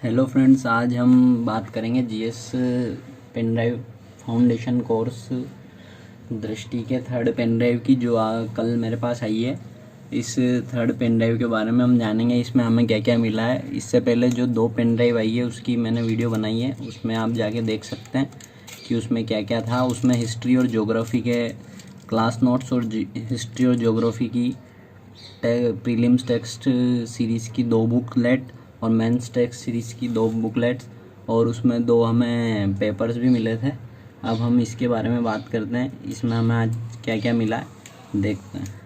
Hello friends, आज हम बात करेंगे GS pen drive foundation course Drishti के थर्ड पेन ड्राइव की जो कल मेरे पास आई है। इस थर्ड पेन ड्राइव के बारे में हम जानेंगे, इसमें हमें क्या क्या मिला है। इससे पहले जो 2 पेन ड्राइव आई है उसकी मैंने वीडियो बनाई है, उसमें आप जाके देख सकते हैं कि उसमें क्या क्या था। उसमें हिस्ट्री और ज्योग्राफी के क्लास नोट्स और हिस्ट्री और ज्योग्राफी की प्रीलिम्स टेक्स्ट सीरीज़ की 2 बुकलेट और मेंस टेक्स्ट सीरीज़ की 2 बुकलेट्स और उसमें 2 हमें पेपर्स भी मिले थे। अब हम इसके बारे में बात करते हैं, इसमें हमें आज क्या क्या मिला है देखते हैं।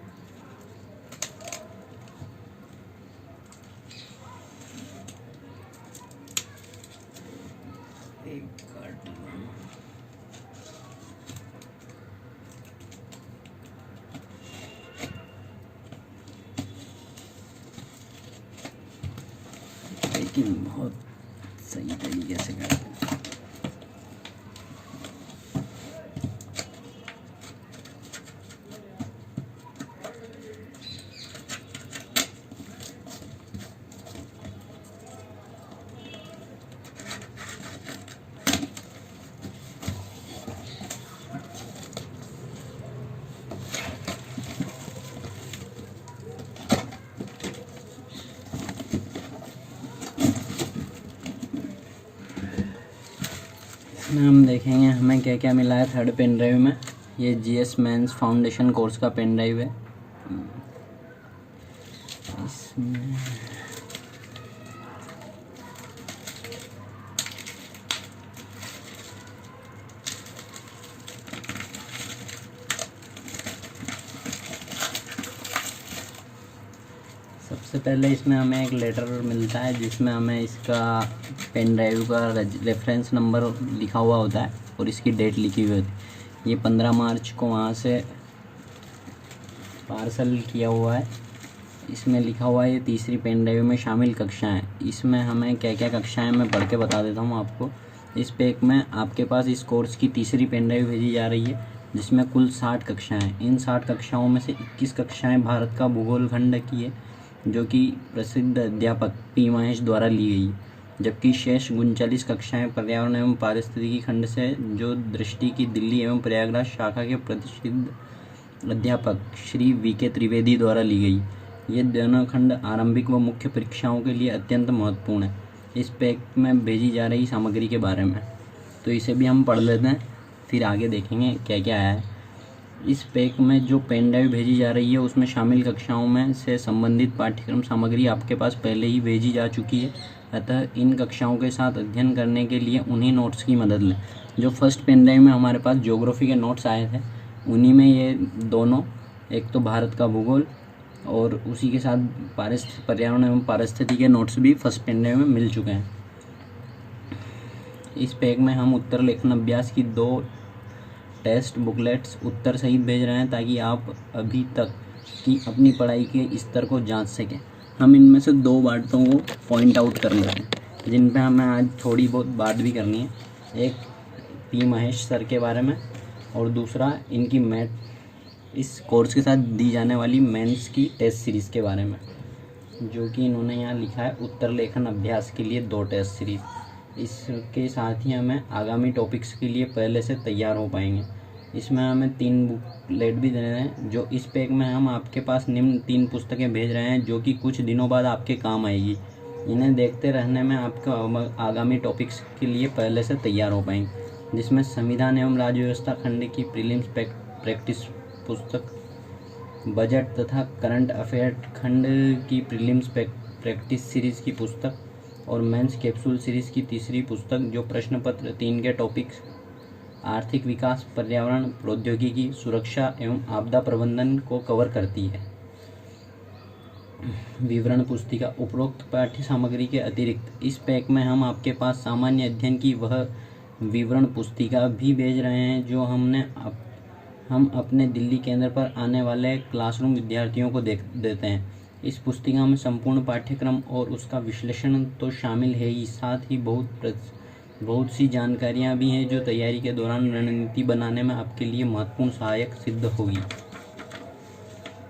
लेकिन बहुत सही तरीके से करते हैं। इसमें हम देखेंगे हमें क्या क्या मिला है थर्ड पेन ड्राइव में। ये जीएस मेंस फाउंडेशन कोर्स का पेन ड्राइव है। इसमें सबसे पहले इसमें हमें एक लेटर मिलता है जिसमें हमें इसका पेन ड्राइव का रेफरेंस नंबर लिखा हुआ होता है और इसकी डेट लिखी हुई होती है। ये 15 मार्च को वहाँ से पार्सल किया हुआ है। इसमें लिखा हुआ है ये तीसरी पेन ड्राइव में शामिल कक्षाएं। इसमें हमें क्या क्या कक्षाएं मैं पढ़ के बता देता हूँ आपको। इस पैक में आपके पास इस कोर्स की तीसरी पेन ड्राइव भेजी जा रही है जिसमें कुल 60 कक्षाएँ हैं। इन 60 कक्षाओं में से 21 कक्षाएँ भारत का भूगोल खंड की है जो कि प्रसिद्ध अध्यापक पी महेश द्वारा ली गई, जबकि शेष 39 कक्षाएँ पर्यावरण एवं पारिस्थितिकी खंड से जो दृष्टि की दिल्ली एवं प्रयागराज शाखा के प्रतिष्ठित अध्यापक श्री वीके त्रिवेदी द्वारा ली गई। ये दोनों खंड आरंभिक व मुख्य परीक्षाओं के लिए अत्यंत महत्वपूर्ण है। इस पैक में भेजी जा रही सामग्री के बारे में तो इसे भी हम पढ़ लेते हैं, फिर आगे देखेंगे क्या क्या आया है। इस पैक में जो पेन ड्राइव भेजी जा रही है उसमें शामिल कक्षाओं में से संबंधित पाठ्यक्रम सामग्री आपके पास पहले ही भेजी जा चुकी है, अतः इन कक्षाओं के साथ अध्ययन करने के लिए उन्हीं नोट्स की मदद लें। जो फर्स्ट पेन ड्राइव में हमारे पास ज्योग्राफी के नोट्स आए थे उन्हीं में ये दोनों, एक तो भारत का भूगोल और उसी के साथ पर्यावरण एवं पारिस्थितिकी के नोट्स भी फर्स्ट पेन ड्राइव में मिल चुके हैं। इस पैक में हम उत्तर लेखन अभ्यास की 2 टेस्ट बुकलेट्स उत्तर सहित भेज रहे हैं ताकि आप अभी तक की अपनी पढ़ाई के स्तर को जांच सकें। हम इनमें से 2 बातों को पॉइंट आउट कर लेते हैं जिन पे हमें आज थोड़ी बहुत बात भी करनी है। एक पी महेश सर के बारे में और दूसरा इनकी इस कोर्स के साथ दी जाने वाली मेंस की टेस्ट सीरीज़ के बारे में, जो कि इन्होंने यहाँ लिखा है उत्तर लेखन अभ्यास के लिए 2 टेस्ट सीरीज़। इसके साथ ही हमें आगामी टॉपिक्स के लिए पहले से तैयार हो पाएंगे। इसमें हमें 3 बुकलेट भी दे रहे हैं। जो इस पैक में हम आपके पास निम्न 3 पुस्तकें भेज रहे हैं जो कि कुछ दिनों बाद आपके काम आएगी। इन्हें देखते रहने में आपका आगामी टॉपिक्स के लिए पहले से तैयार हो पाएंगे, जिसमें संविधान एवं राज्य व्यवस्था खंड की प्रीलिम्स प्रैक्टिस पुस्तक, बजट तथा करंट अफेयर खंड की प्रीलिम्स प्रैक्टिस सीरीज़ की पुस्तक और मेंस कैप्सूल सीरीज़ की तीसरी पुस्तक जो प्रश्न पत्र 3 के टॉपिक्स आर्थिक विकास, पर्यावरण, प्रौद्योगिकी, सुरक्षा एवं आपदा प्रबंधन को कवर करती है। विवरण पुस्तिका। उपरोक्त पाठ्य सामग्री के अतिरिक्त इस पैक में हम आपके पास सामान्य अध्ययन की वह विवरण पुस्तिका भी भेज रहे हैं जो हम अपने दिल्ली केंद्र पर आने वाले क्लासरूम विद्यार्थियों को देते हैं। इस पुस्तिका में संपूर्ण पाठ्यक्रम और उसका विश्लेषण तो शामिल है ही, साथ ही बहुत सी जानकारियाँ भी हैं जो तैयारी के दौरान रणनीति बनाने में आपके लिए महत्वपूर्ण सहायक सिद्ध होगी।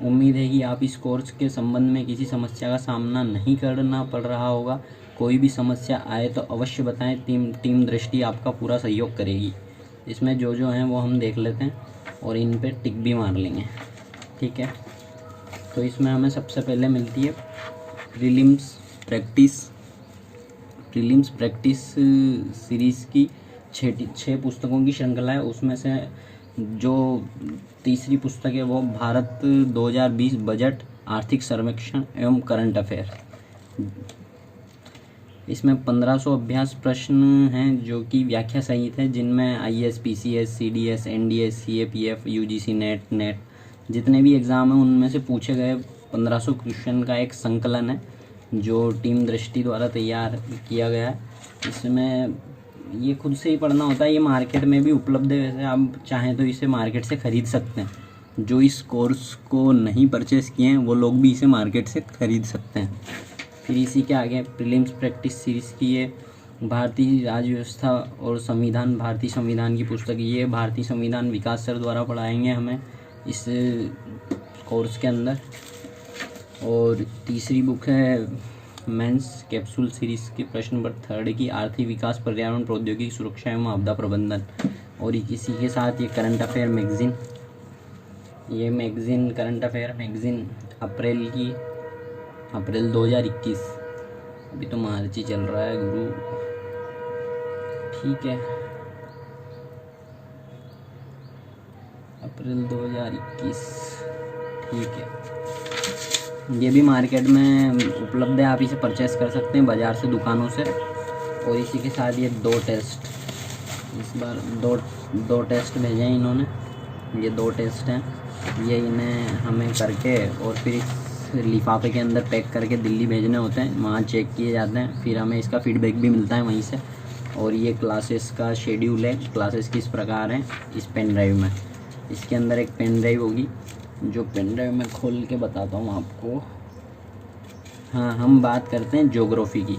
उम्मीद है कि आप इस कोर्स के संबंध में किसी समस्या का सामना नहीं करना पड़ रहा होगा। कोई भी समस्या आए तो अवश्य बताएं, टीम दृष्टि आपका पूरा सहयोग करेगी। इसमें जो हैं वो हम देख लेते हैं और इन पे टिक भी मार लेंगे, ठीक है। तो इसमें हमें सबसे पहले मिलती है प्रीलिम्स प्रैक्टिस सीरीज़ की 6 पुस्तकों की श्रृंखला है। उसमें से जो तीसरी पुस्तक है वो भारत 2020 बजट, आर्थिक सर्वेक्षण एवं करंट अफेयर। इसमें 1500 अभ्यास प्रश्न हैं जो कि व्याख्या सहित है, जिनमें IAS, PCS, CDS, NDS, CAPF, UGC net जितने भी एग्ज़ाम हैं उनमें से पूछे गए 1500 क्वेश्चन का एक संकलन है जो टीम दृष्टि द्वारा तैयार किया गया है। इसमें ये खुद से ही पढ़ना होता है, ये मार्केट में भी उपलब्ध है। वैसे आप चाहें तो इसे मार्केट से ख़रीद सकते हैं। जो इस कोर्स को नहीं परचेज़ किए हैं वो लोग भी इसे मार्केट से ख़रीद सकते हैं। फिर इसी के आगे प्रीलिम्स प्रैक्टिस सीरीज़ की ये भारतीय राज्य व्यवस्था और संविधान, भारतीय संविधान की पुस्तक, ये भारतीय संविधान विकास सर द्वारा पढ़ाएंगे हमें इस कोर्स के अंदर। और तीसरी बुक है मेंस कैप्सूल सीरीज़ के प्रश्न नंबर 3 की आर्थिक विकास, पर्यावरण, प्रौद्योगिकी सुरक्षा एवं आपदा प्रबंधन। और इसी के साथ ये करंट अफेयर मैगज़ीन, ये मैगज़ीन करंट अफेयर मैगज़ीन अप्रैल 2021, अभी तो मार्च ही चल रहा है गुरु, ठीक है, अप्रैल 2021, ठीक है। ये भी मार्केट में उपलब्ध है, आप इसे परचेस कर सकते हैं बाज़ार से, दुकानों से। और इसी के साथ ये 2 टेस्ट, इस बार दो टेस्ट भेजे हैं इन्होंने, ये 2 टेस्ट हैं, ये इन्हें हमें करके और फिर इस लिफाफे के अंदर पैक करके दिल्ली भेजने होते हैं, वहाँ चेक किए जाते हैं, फिर हमें इसका फीडबैक भी मिलता है वहीं से। और ये क्लासेस का शेड्यूल है, क्लासेस किस प्रकार हैं इस पेन ड्राइव में। इसके अंदर एक पेन ड्राइव होगी, जो पेन ड्राइव मैं खोल के बताता हूँ आपको। हाँ, हम बात करते हैं ज्योग्राफी की।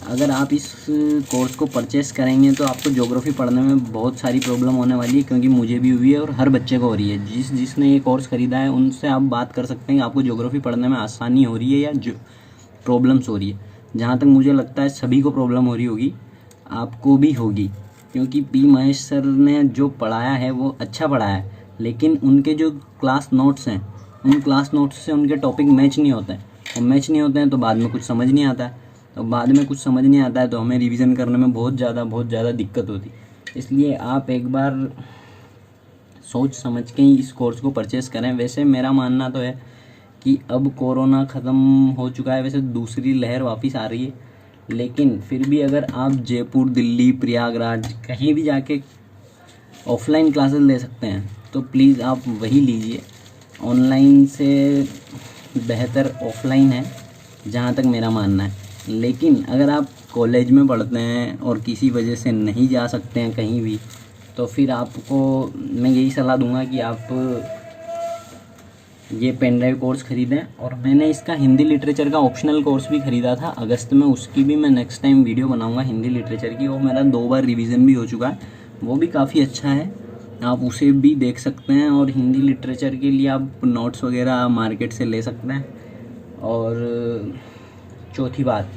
अगर आप इस कोर्स को परचेस करेंगे तो आपको ज्योग्राफी पढ़ने में बहुत सारी प्रॉब्लम होने वाली है, क्योंकि मुझे भी हुई है और हर बच्चे को हो रही है। जिसने ये कोर्स ख़रीदा है उनसे आप बात कर सकते हैं कि आपको ज्योग्राफी पढ़ने में आसानी हो रही है या जो प्रॉब्लम्स हो रही है। जहाँ तक मुझे लगता है सभी को प्रॉब्लम हो रही होगी, आपको भी होगी, क्योंकि P महेश सर ने जो पढ़ाया है वो अच्छा पढ़ाया है, लेकिन उनके जो क्लास नोट्स हैं उन क्लास नोट्स से उनके टॉपिक मैच नहीं होते हैं, और मैच नहीं होते हैं तो बाद में कुछ समझ नहीं आता है, तो बाद में कुछ समझ नहीं आता है तो हमें रिवीजन करने में बहुत ज़्यादा दिक्कत होती। इसलिए आप एक बार सोच समझ के ही इस कोर्स को परचेज़ करें। वैसे मेरा मानना तो है कि अब कोरोना ख़त्म हो चुका है, वैसे दूसरी लहर वापस आ रही है, लेकिन फिर भी अगर आप जयपुर, दिल्ली, प्रयागराज कहीं भी जाके ऑफलाइन क्लासेस ले सकते हैं तो प्लीज़ आप वही लीजिए। ऑनलाइन से बेहतर ऑफलाइन है जहाँ तक मेरा मानना है। लेकिन अगर आप कॉलेज में पढ़ते हैं और किसी वजह से नहीं जा सकते हैं कहीं भी, तो फिर आपको मैं यही सलाह दूंगा कि आप ये पेन ड्राइव कोर्स ख़रीदें। और मैंने इसका हिंदी लिटरेचर का ऑप्शनल कोर्स भी ख़रीदा था अगस्त में, उसकी भी मैं नेक्स्ट टाइम वीडियो बनाऊंगा हिंदी लिटरेचर की। वो मेरा 2 बार रिवीजन भी हो चुका है, वो भी काफ़ी अच्छा है, आप उसे भी देख सकते हैं। और हिंदी लिटरेचर के लिए आप नोट्स वगैरह मार्केट से ले सकते हैं। और चौथी बात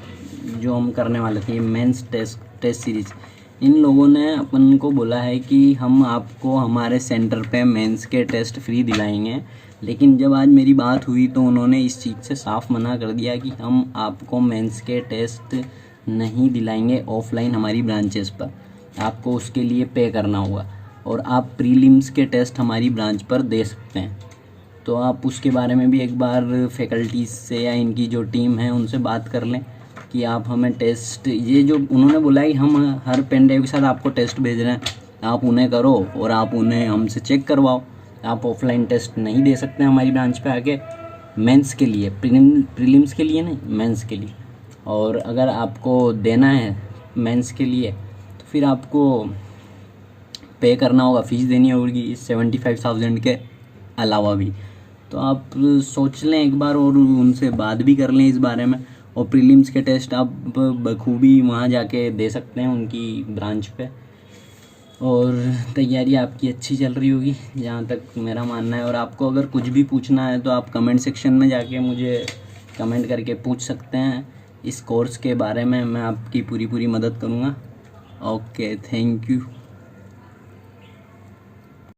जो हम करने वाले थे, मेंस टेस्ट सीरीज़, इन लोगों ने अपन को बोला है कि हम आपको हमारे सेंटर पे मेंस के टेस्ट फ्री दिलाएंगे, लेकिन जब आज मेरी बात हुई तो उन्होंने इस चीज़ से साफ मना कर दिया कि हम आपको मेंस के टेस्ट नहीं दिलाएंगे ऑफलाइन हमारी ब्रांचेस पर, आपको उसके लिए पे करना होगा, और आप प्रीलिम्स के टेस्ट हमारी ब्रांच पर दे सकते हैं। तो आप उसके बारे में भी एक बार फैकल्टीज़ से या इनकी जो टीम है उनसे बात कर लें कि आप हमें टेस्ट, ये जो उन्होंने बोला है कि हम हर पेन ड्राइव के साथ आपको टेस्ट भेज रहे हैं, आप उन्हें करो और आप उन्हें हमसे चेक करवाओ। आप ऑफलाइन टेस्ट नहीं दे सकते हमारी ब्रांच पे आके, मेंस के लिए, प्रीलिम्स के लिए नहीं, मेंस के लिए। और अगर आपको देना है मेंस के लिए तो फिर आपको पे करना होगा, फीस देनी होगी 75,000 के अलावा भी। तो आप सोच लें एक बार और उनसे बात भी कर लें इस बारे में। और प्रीलिम्स के टेस्ट आप बखूबी वहाँ जाके दे सकते हैं उनकी ब्रांच पे, और तैयारी आपकी अच्छी चल रही होगी जहाँ तक मेरा मानना है। और आपको अगर कुछ भी पूछना है तो आप कमेंट सेक्शन में जाके मुझे कमेंट करके पूछ सकते हैं इस कोर्स के बारे में मैं आपकी पूरी मदद करूँगा। Okay, thank you.